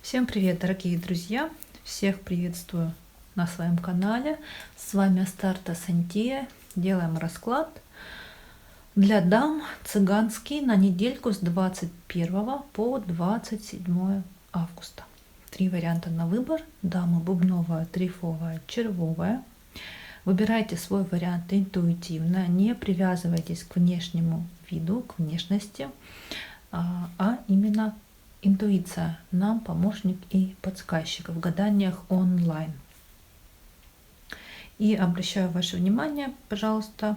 Всем привет, дорогие друзья! Всех приветствую на своем канале. С вами Астарта Сантия. Делаем расклад для дам цыганский на недельку с 21 по 27 августа. 3 варианта на выбор. Дама бубновая, трифовая, червовая. Выбирайте свой вариант интуитивно, не привязывайтесь к внешнему виду, к внешности, а именно интуиция нам помощник и подсказчик в гаданиях онлайн. И обращаю ваше внимание, пожалуйста,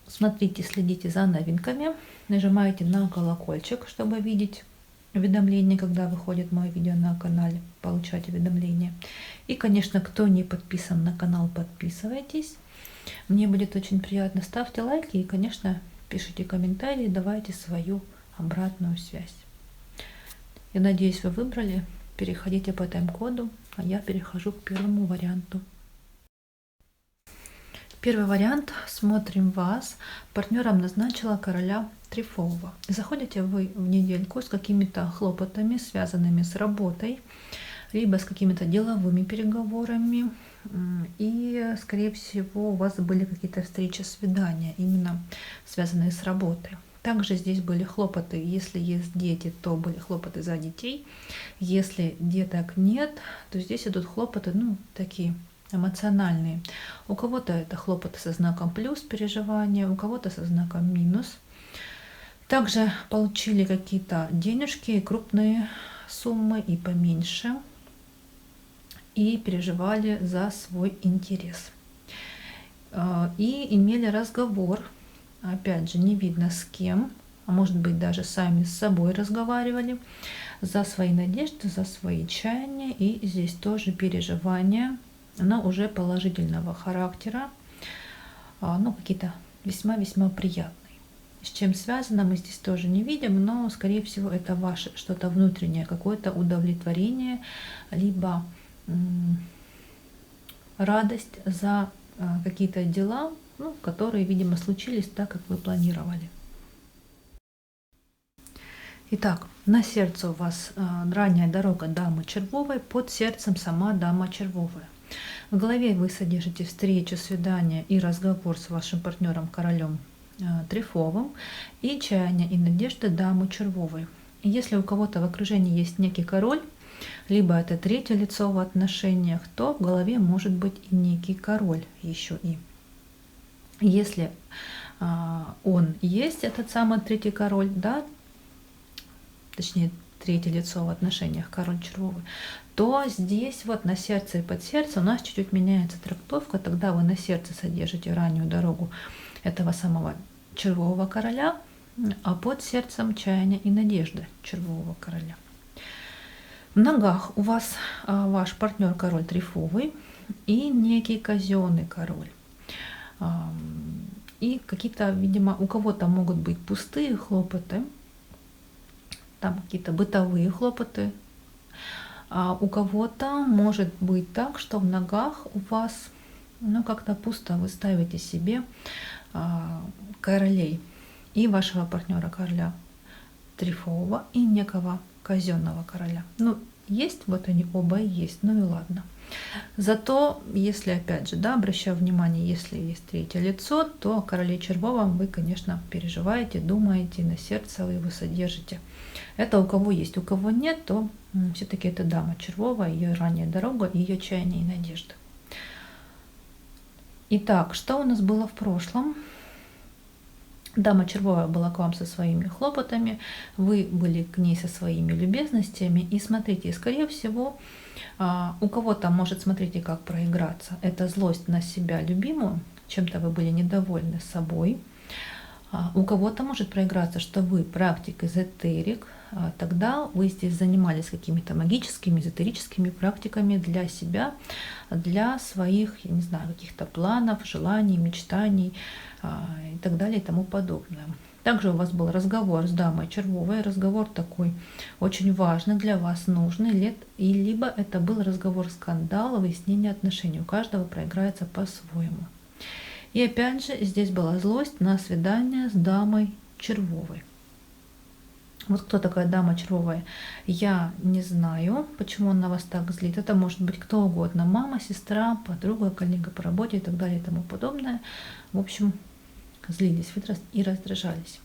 смотрите, следите за новинками, нажимайте на колокольчик, чтобы видеть уведомления, когда выходит мое видео на канале, получать уведомления. И, конечно, кто не подписан на канал, подписывайтесь. Мне будет очень приятно. Ставьте лайки и, конечно, пишите комментарии, давайте свою обратную связь. Я надеюсь, вы выбрали. Переходите по тайм-коду, а я перехожу к первому варианту. Первый вариант. Смотрим вас. Партнером назначила короля трифового. Заходите вы в недельку с какими-то хлопотами, связанными с работой, либо с какими-то деловыми переговорами. И, скорее всего, у вас были какие-то встречи, свидания, именно связанные с работой. Также здесь были хлопоты, если есть дети, то были хлопоты за детей. Если деток нет, то здесь идут хлопоты, такие эмоциональные. У кого-то это хлопоты со знаком плюс, переживания, у кого-то со знаком минус. Также получили какие-то денежки, крупные суммы и поменьше. И переживали за свой интерес. И имели разговор, опять же, не видно с кем, а может быть даже сами с собой разговаривали за свои надежды, за свои чаяния. И здесь тоже переживания, но уже положительного характера, какие-то весьма-весьма приятные. С чем связано, мы здесь тоже не видим, но, скорее всего, это ваше что-то внутреннее, какое-то удовлетворение, либо радость за какие-то дела, которые, видимо, случились так, как вы планировали. Итак, на сердце у вас ранняя дорога дамы червовой, под сердцем сама дама червовая. В голове вы содержите встречу, свидание и разговор с вашим партнером королем трифовым и чаяния и надежды дамы червовой. И если у кого-то в окружении есть некий король, либо это третье лицо в отношениях, то в голове может быть и некий король еще и. Если он есть, этот самый третий король, да, точнее третье лицо в отношениях, король червовый, то здесь вот на сердце и под сердце у нас чуть-чуть меняется трактовка. Тогда вы на сердце содержите раннюю дорогу этого самого червового короля, а под сердцем чаяния и надежды червового короля. В ногах у вас ваш партнер король трифовый и некий казенный король. И какие-то, видимо, у кого-то могут быть пустые хлопоты, там какие-то бытовые хлопоты, а у кого-то может быть так, что в ногах у вас как-то пусто, вы ставите себе королей и вашего партнера короля трифового и некого казенного короля. Есть, вот они оба есть, и ладно. Зато, если, опять же, обращаю внимание, если есть третье лицо, то о короле червовом вы, конечно, переживаете, думаете, на сердце вы его содержите. Это у кого есть. У кого нет, то все-таки это дама червовая, ее ранняя дорога, ее чаяния и надежды. Итак, что у нас было в прошлом? Дама червовая была к вам со своими хлопотами, вы были к ней со своими любезностями. И смотрите, скорее всего, у кого-то может, смотрите, как проиграться. Это злость на себя любимую, чем-то вы были недовольны собой. У кого-то может проиграться, что вы практик, эзотерик. Тогда вы здесь занимались какими-то магическими, эзотерическими практиками для себя, для своих, я не знаю, каких-то планов, желаний, мечтаний и так далее и тому подобное. Также у вас был разговор с дамой червовой, разговор такой очень важный для вас, нужный, и либо это был разговор скандала, выяснение отношений. У каждого проиграется по-своему. И опять же, здесь была злость на свидание с дамой червовой. Вот кто такая дама червовая, я не знаю, почему она вас так злит. Это может быть кто угодно. Мама, сестра, подруга, коллега по работе и так далее и тому подобное. В общем, злились вы и раздражались.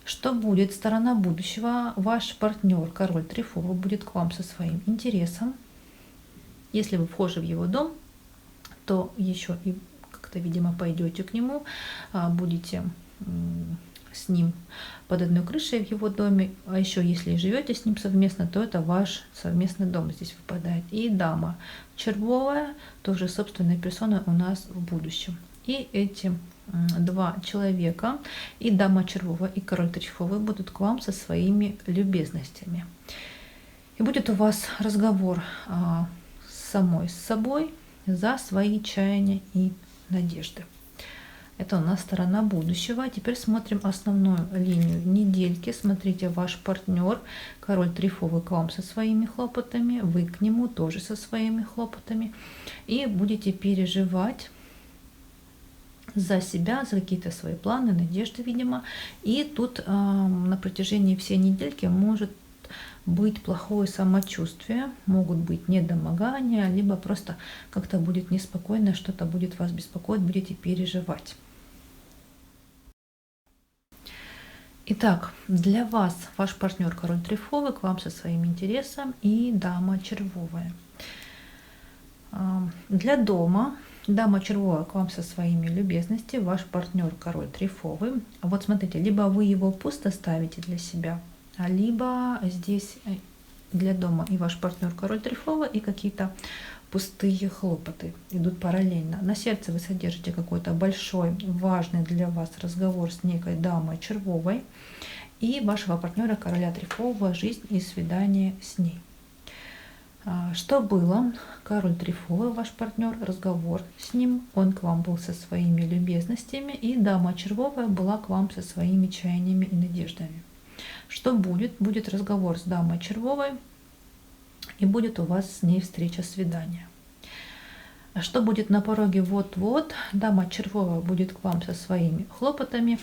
Что будет? Сторона будущего. Ваш партнер, король Трифова, будет к вам со своим интересом. Если вы вхожи в его дом, то еще и как-то, видимо, пойдете к нему, будете с ним под одной крышей в его доме, а еще если живете с ним совместно, то это ваш совместный дом здесь выпадает. И дама червовая, тоже собственная персона у нас в будущем. И эти два человека, и дама червовая, и король трифовый, будут к вам со своими любезностями. И будет у вас разговор самой с собой за свои чаяния и надежды. Это у нас сторона будущего. Теперь смотрим основную линию недельки. Смотрите, ваш партнер, король трифовый, к вам со своими хлопотами, вы к нему тоже со своими хлопотами. И будете переживать за себя, за какие-то свои планы, надежды, видимо. И тут на протяжении всей недельки может быть плохое самочувствие, могут быть недомогания, либо просто как-то будет неспокойно, что-то будет вас беспокоить, будете переживать. Итак, для вас ваш партнер король трифовый к вам со своим интересом и дама червовая. Для дома дама червовая к вам со своими любезностями, ваш партнер король трифовый. Вот смотрите, либо вы его пусто ставите для себя, либо здесь для дома и ваш партнер король трифовый, и какие-то пустые хлопоты идут параллельно. На сердце вы содержите какой-то большой, важный для вас разговор с некой дамой червовой и вашего партнера короля трифового, жизнь и свидание с ней. Что было? Король трифовый, ваш партнер, разговор с ним, он к вам был со своими любезностями, и дама червовая была к вам со своими чаяниями и надеждами. Что будет? Будет разговор с дамой червовой, и будет у вас с ней встреча, свидание. Что будет на пороге? Вот-вот, дама червовая будет к вам со своими хлопотами,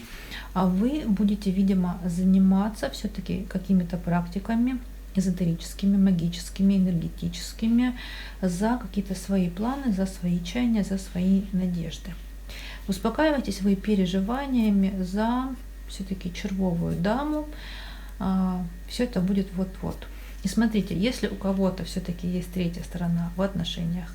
а вы будете, видимо, заниматься все-таки какими-то практиками эзотерическими, магическими, энергетическими, за какие-то свои планы, за свои чаяния, за свои надежды. Успокаивайтесь вы переживаниями за все-таки червовую даму. Все это будет вот-вот. И смотрите, если у кого-то все-таки есть третья сторона в отношениях,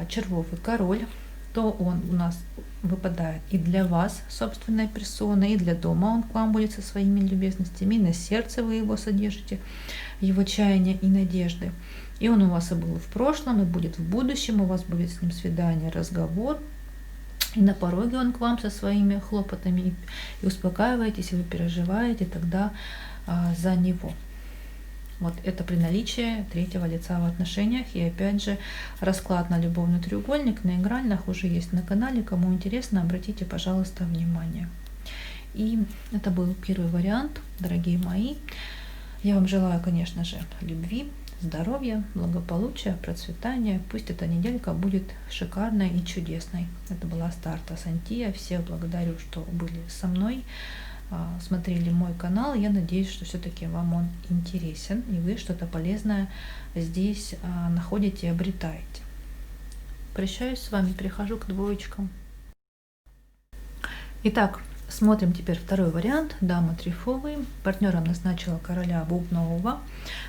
червовый король, то он у нас выпадает и для вас, собственной персоны, и для дома он к вам будет со своими любезностями, и на сердце вы его содержите, его чаяния и надежды. И он у вас и был в прошлом, и будет в будущем, у вас будет с ним свидание, разговор. И на пороге он к вам со своими хлопотами, и успокаиваетесь, и вы переживаете тогда за него. Вот это при наличии третьего лица в отношениях. И опять же, расклад на любовный треугольник на игральных уже есть на канале. Кому интересно, обратите, пожалуйста, внимание. И это был первый вариант, дорогие мои. Я вам желаю, конечно же, любви, здоровья, благополучия, процветания. Пусть эта неделька будет шикарной и чудесной. Это была Старта Сантия. Всех благодарю, что были со мной, смотрели мой канал. Я надеюсь, что все-таки вам он интересен, и вы что-то полезное здесь находите и обретаете. Прощаюсь с вами, перехожу к двоечкам. Итак, смотрим теперь второй вариант. Дама трифовый. Партнером назначила короля бубнового.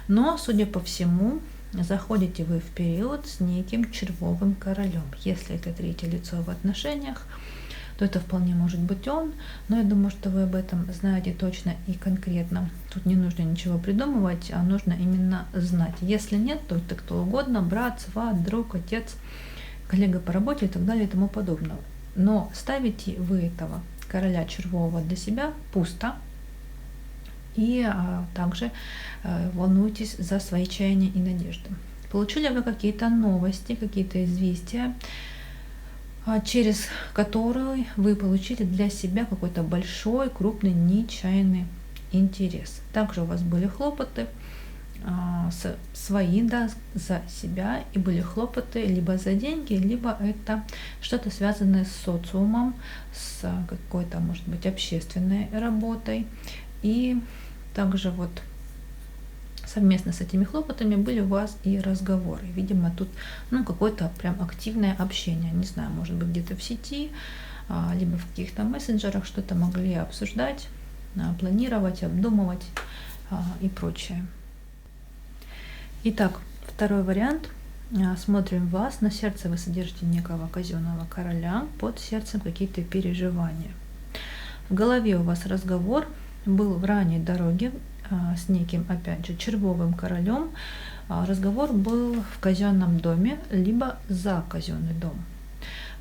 Но, судя по всему, заходите вы в период с неким червовым королем. Если это третье лицо в отношениях, то это вполне может быть он. Но я думаю, что вы об этом знаете точно и конкретно. Тут не нужно ничего придумывать, а нужно именно знать. Если нет, то это кто угодно. Брат, сват, друг, отец, коллега по работе и так далее и тому подобное. Но ставите вы этого короля червового для себя пусто, и также волнуйтесь за свои чаяния и надежды. Получили вы какие-то новости, какие-то известия, через которые вы получили для себя какой-то большой, крупный, нечаянный интерес. Также у вас были хлопоты свои, да, за себя, и были хлопоты либо за деньги, либо это что-то связанное с социумом, с какой-то, может быть, общественной работой. И Также вот совместно с этими хлопотами были у вас и разговоры. Видимо, тут какое-то прям активное общение. Не знаю, может быть, где-то в сети, либо в каких-то мессенджерах что-то могли обсуждать, планировать, обдумывать и прочее. Итак, второй вариант. Смотрим вас. На сердце вы содержите некого казенного короля, под сердцем какие-то переживания. В голове у вас разговор был в ранней дороге с неким, опять же, червовым королем. Разговор был в казенном доме, либо за казенный дом.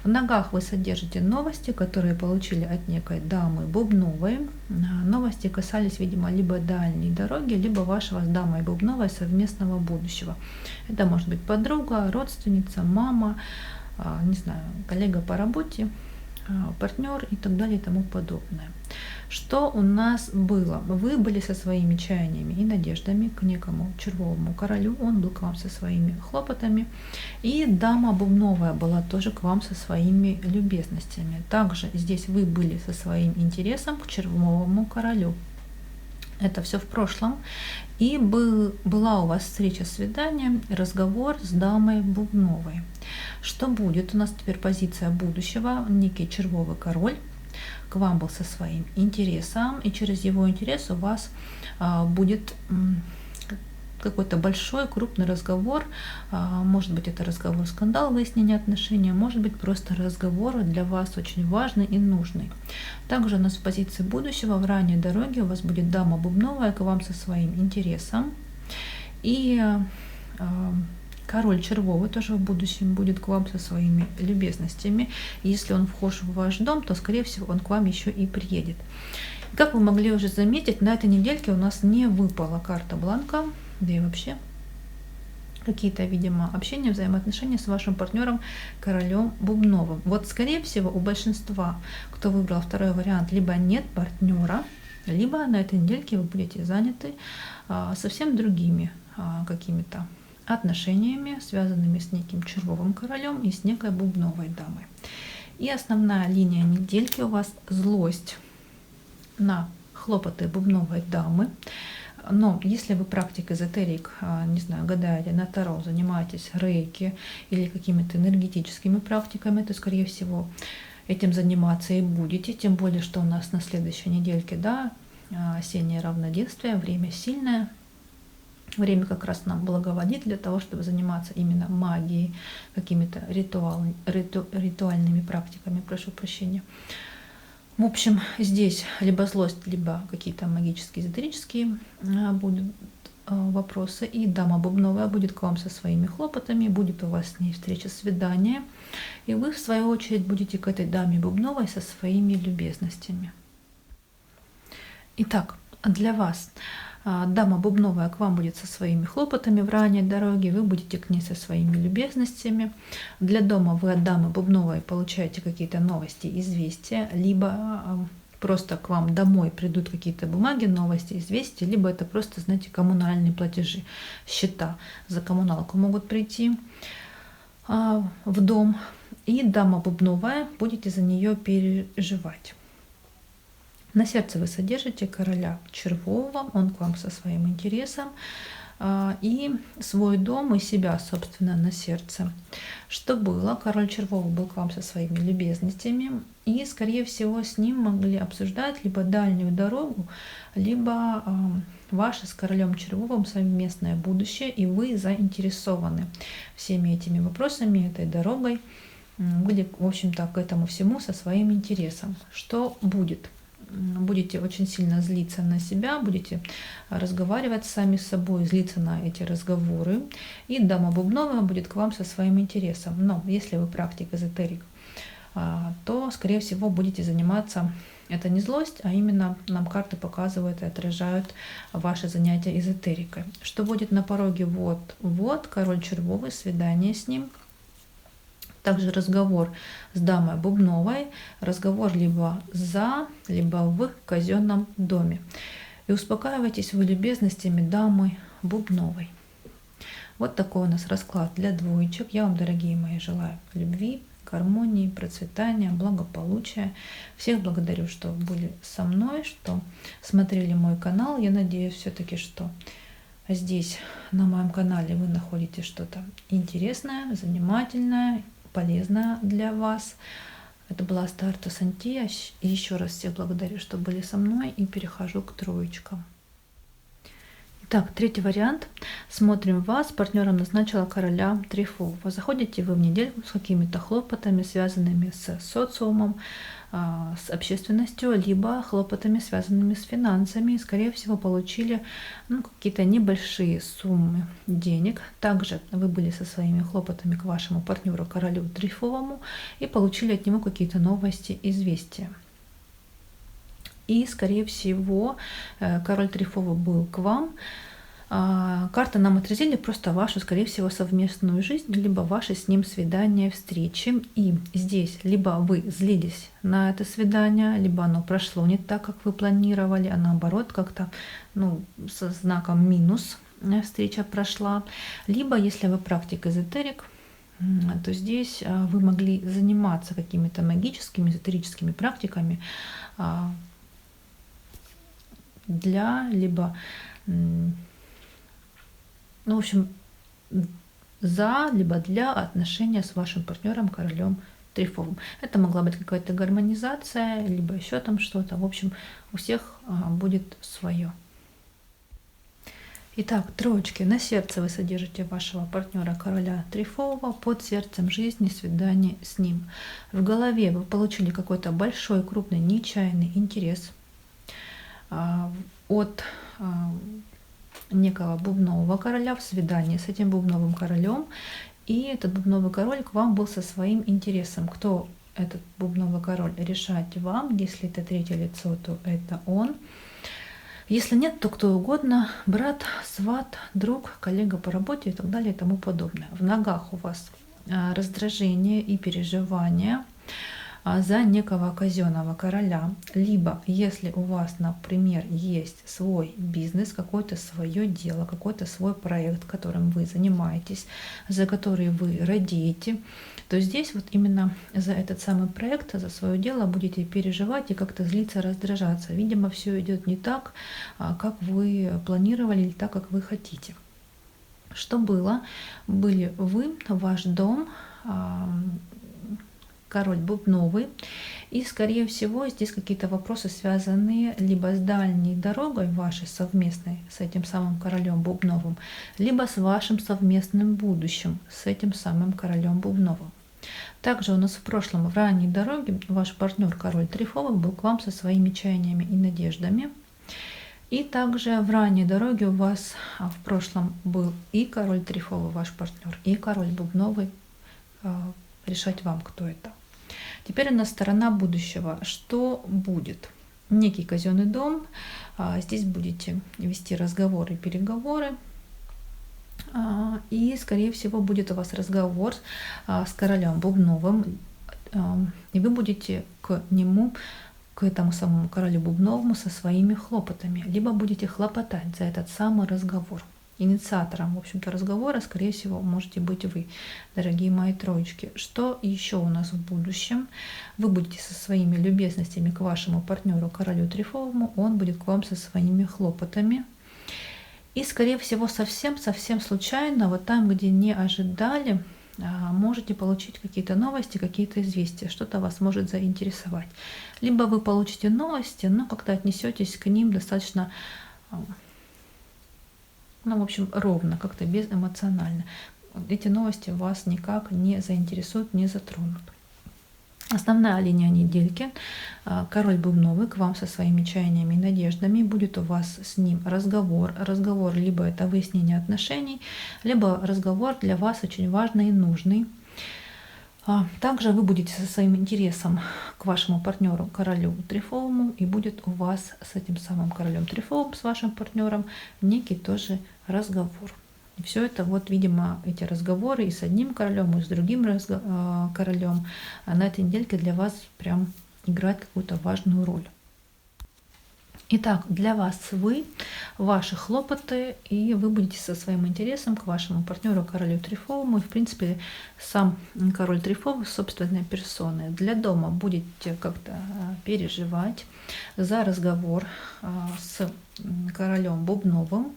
В ногах вы содержите новости, которые получили от некой дамы Бубновой. Новости касались, видимо, либо дальней дороги, либо вашего с дамой Бубновой совместного будущего. Это может быть подруга, родственница, мама, не знаю, коллега по работе, партнер и так далее и тому подобное. Что у нас было? Вы были со своими чаяниями и надеждами к некому червовому королю, он был к вам со своими хлопотами, и дама Бубновая была тоже к вам со своими любезностями. Также здесь вы были со своим интересом к червовому королю. Это все в прошлом. И была у вас встреча, свидание, разговор с дамой Бубновой. Что будет? У нас теперь позиция будущего. Некий червовый король к вам был со своим интересом, и через его интерес у вас будет какой-то большой, крупный разговор. Может быть, это разговор, скандал, выяснение отношений, может быть, просто разговор для вас очень важный и нужный. Также у нас в позиции будущего в ранней дороге у вас будет дама Бубновая к вам со своим интересом. И король червовый тоже в будущем будет к вам со своими любезностями. Если он вхож в ваш дом, то, скорее всего, он к вам еще и приедет. Как вы могли уже заметить, на этой недельке у нас не выпала карта бланка, да и вообще какие-то, видимо, общения, взаимоотношения с вашим партнером королем Бубновым. Вот, скорее всего, у большинства, кто выбрал второй вариант, либо нет партнера, либо на этой недельке вы будете заняты совсем другими какими-то отношениями, связанными с неким червовым королем и с некой Бубновой дамой. И основная линия недельки у вас злость на хлопоты Бубновой дамы. Но если вы практик, эзотерик, не знаю, гадаете на таро, занимаетесь рейки или какими-то энергетическими практиками, то, скорее всего, этим заниматься и будете. Тем более, что у нас на следующей недельке, да, осеннее равноденствие, время сильное. Время как раз нам благоволит для того, чтобы заниматься именно магией, какими-то ритуальными практиками, прошу прощения. В общем, здесь либо злость, либо какие-то магические, эзотерические будут вопросы. И дама Бубновая будет к вам со своими хлопотами, будет у вас с ней встреча, свидание. И вы, в свою очередь, будете к этой даме Бубновой со своими любезностями. Итак, для вас дама Бубновая к вам будет со своими хлопотами в ранней дороге, вы будете к ней со своими любезностями. Для дома вы от дамы Бубновой получаете какие-то новости, известия, либо просто к вам домой придут какие-то бумаги, новости, известия, либо это просто, знаете, коммунальные платежи, счета за коммуналку могут прийти в дом, и дама Бубновая, будете за нее переживать. На сердце вы содержите короля червового, он к вам со своим интересом, и свой дом и себя, собственно, на сердце. Что было? Король червовый был к вам со своими любезностями, и, скорее всего, с ним могли обсуждать либо дальнюю дорогу, либо ваше с королем червовым совместное будущее, и вы заинтересованы всеми этими вопросами, этой дорогой, были, в общем-то, к этому всему со своим интересом. Что будет? Будете очень сильно злиться на себя, будете разговаривать сами с собой, злиться на эти разговоры, и дама Бубновая будет к вам со своим интересом. Но если вы практик, эзотерик, то, скорее всего, будете заниматься, это не злость, а именно нам карты показывают и отражают ваши занятия эзотерикой. Что будет на пороге? Вот, король червовый, свидание с ним. Также разговор с дамой Бубновой, разговор либо за, либо в казенном доме. И успокаивайтесь вы любезностями дамы Бубновой. Вот такой у нас расклад для двоечек. Я вам, дорогие мои, желаю любви, гармонии, процветания, благополучия. Всех благодарю, что были со мной, что смотрели мой канал. Я надеюсь все-таки, что здесь на моем канале вы находите что-то интересное, занимательное, полезное для вас. Это была Астарта Сантия. И еще раз всех благодарю, что были со мной, и перехожу к троечкам. Итак, третий вариант. Смотрим вас. Партнером назначила короля Трифового. Заходите вы в недельку с какими-то хлопотами, связанными с социумом, с общественностью, либо хлопотами, связанными с финансами. Скорее всего, получили какие-то небольшие суммы денег. Также вы были со своими хлопотами к вашему партнеру, королю Трифовому, и получили от него какие-то новости, известия. И, скорее всего, король Трифовый был к вам. Карты нам отразили просто вашу, скорее всего, совместную жизнь, либо ваши с ним свидания, встречи. И здесь либо вы злились на это свидание, либо оно прошло не так, как вы планировали, а наоборот как-то со знаком минус встреча прошла. Либо, если вы практик-эзотерик, то здесь вы могли заниматься какими-то магическими, эзотерическими практиками, либо, в общем, либо для отношения с вашим партнером, королем Трифовым. Это могла быть какая-то гармонизация, либо еще там что-то. В общем, у всех будет свое. Итак, троечки. На сердце вы содержите вашего партнера, короля Трифового, под сердцем жизни, свидание с ним. В голове вы получили какой-то большой, крупный, нечаянный интерес от некого бубнового короля в свидании с этим бубновым королем. И этот бубновый король к вам был со своим интересом. Кто этот бубновый король, решать вам. Если это третье лицо, то это он. Если нет, то кто угодно. Брат, сват, друг, коллега по работе и так далее и тому подобное. В ногах у вас раздражение и переживания за некого казенного короля. Либо, если у вас, например, есть свой бизнес, какое-то свое дело, какой-то свой проект, которым вы занимаетесь, за который вы радеете, то здесь вот именно за этот самый проект, за свое дело будете переживать и как-то злиться, раздражаться. Видимо, все идет не так, как вы планировали, или так, как вы хотите. Что было? Были вы, ваш дом, король бубновый, и, скорее всего, здесь какие-то вопросы, связанные либо с дальней дорогой вашей совместной с этим самым королем бубновым, либо с вашим совместным будущим с этим самым королем бубновым. Также у нас в прошлом, в ранней дороге, ваш партнер, король Трифовый, был к вам со своими чаяниями и надеждами. И также в ранней дороге у вас в прошлом был и король Трифовый, ваш партнер, и король бубновый. Решать вам, кто это. Теперь у нас сторона будущего. Что будет? Некий казенный дом. Здесь будете вести разговоры, переговоры. И, скорее всего, будет у вас разговор с королем бубновым. И вы будете к нему, к этому самому королю бубновому, со своими хлопотами. Либо будете хлопотать за этот самый разговор. Инициатором, в общем-то, разговора, скорее всего, можете быть вы, дорогие мои троечки. Что еще у нас в будущем? Вы будете со своими любезностями к вашему партнеру, королю Трифовому, он будет к вам со своими хлопотами. И, скорее всего, совсем случайно, вот там, где не ожидали, можете получить какие-то новости, какие-то известия, что-то вас может заинтересовать. Либо вы получите новости, но как-то отнесетесь к ним достаточно... в общем, ровно, как-то безэмоционально. Эти новости вас никак не заинтересуют, не затронут. Основная линия недельки. Король бубновый к вам со своими чаяниями и надеждами. Будет у вас с ним разговор. Разговор либо это выяснение отношений, либо разговор для вас очень важный и нужный. Также вы будете со своим интересом к вашему партнеру, королю Трифовому, и будет у вас с этим самым королем Трифовым, с вашим партнером, некий тоже разговор. И все это, вот, видимо, эти разговоры и с одним королем, и с другим королем на этой недельке для вас прям играют какую-то важную роль. Итак, для вас ваши хлопоты, и вы будете со своим интересом к вашему партнеру королю трефовому. И, в принципе, сам король трефовый собственной персоной для дома будете как-то переживать за разговор с королем бубновым.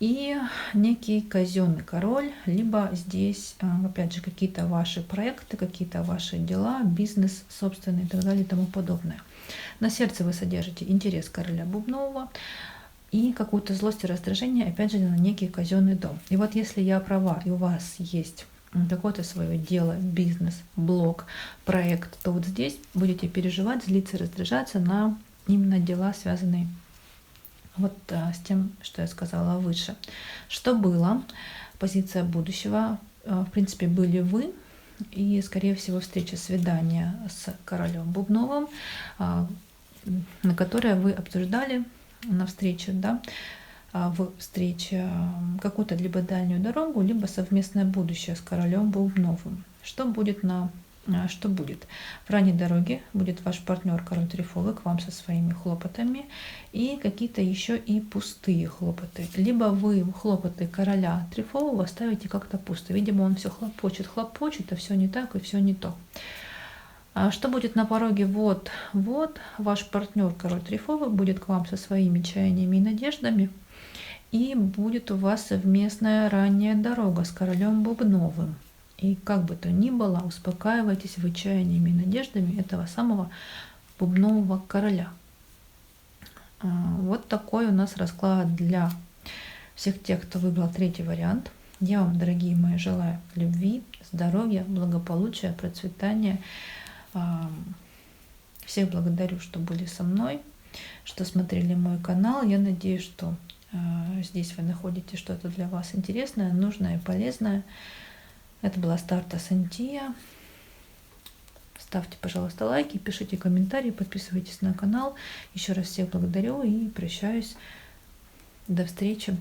И некий казенный король, либо здесь, опять же, какие-то ваши проекты, какие-то ваши дела, бизнес собственный и так далее и тому подобное. На сердце вы содержите интерес короля бубнового и какую-то злость и раздражение, опять же, на некий казенный дом. И вот если я права, и у вас есть какое-то свое дело, бизнес, блог, проект, то вот здесь будете переживать, злиться, раздражаться на именно дела, связанные вот с тем, что я сказала выше. Что было? Позиция будущего. В принципе, были вы. И, скорее всего, встреча, свидание с королем бубновым, на которое вы обсуждали на встрече, да, в встрече какую-то либо дальнюю дорогу, либо совместное будущее с королем бубновым. Что будет что будет? В ранней дороге будет ваш партнер король трефовый к вам со своими хлопотами и какие-то еще и пустые хлопоты. Либо вы хлопоты короля трефового ставите как-то пусто. Видимо, он все хлопочет, а все не так и все не то. А что будет на пороге? Вот ваш партнер король трефовый будет к вам со своими чаяниями и надеждами. И будет у вас совместная ранняя дорога с королем бубновым. И как бы то ни было, успокаивайтесь вы чаяниями и надеждами этого самого бубнового короля. Вот такой у нас расклад для всех тех, кто выбрал третий вариант. Я вам, дорогие мои, желаю любви, здоровья, благополучия, процветания. Всех благодарю, что были со мной, что смотрели мой канал. Я надеюсь, что здесь вы находите что-то для вас интересное, нужное и полезное. Это была Старта Сантия. Ставьте, пожалуйста, лайки, пишите комментарии, подписывайтесь на канал. Еще раз всех благодарю и прощаюсь. До встречи.